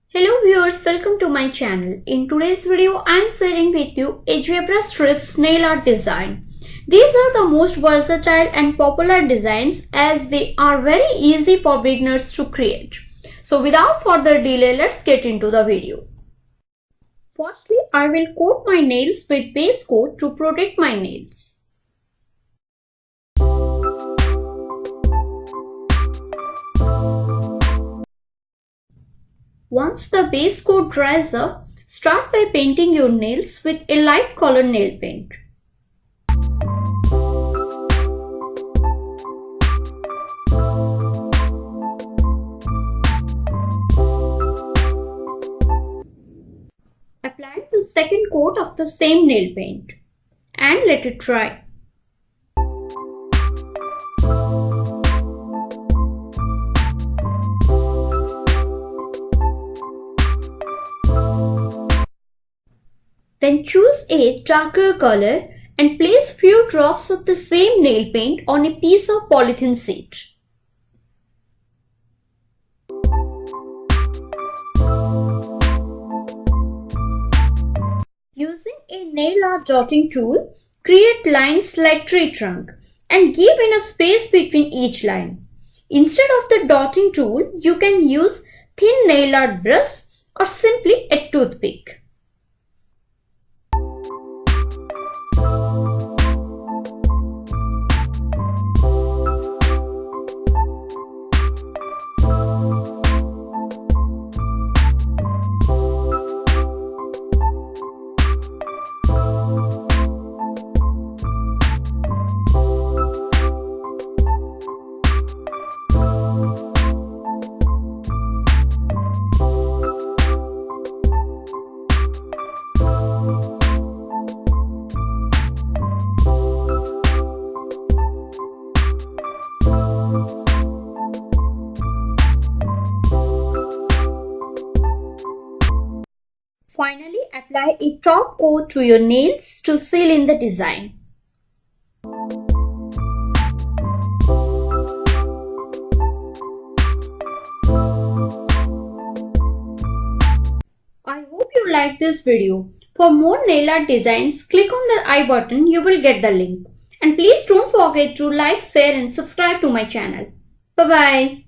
Hello viewers, welcome to my channel. In today's video, I am sharing with you a zebra strips nail art design. These are the most versatile and popular designs as they are very easy for beginners to create. So without further delay, let's get into the video. Firstly, I will coat my nails with base coat to protect my nails. Once the base coat dries up, start by painting your nails with a light color nail paint. Apply the second coat of the same nail paint and let it dry. Then choose a darker color and place few drops of the same nail paint on a piece of polythene sheet. Using a nail art dotting tool, create lines like tree trunk and give enough space between each line. Instead of the dotting tool, you can use thin nail art brush or simply a toothpick. Finally, apply a top coat to your nails to seal in the design. I hope you liked this video. For more nail art designs, click on the I button, you will get the link. And please don't forget to like, share and subscribe to my channel. Bye-bye.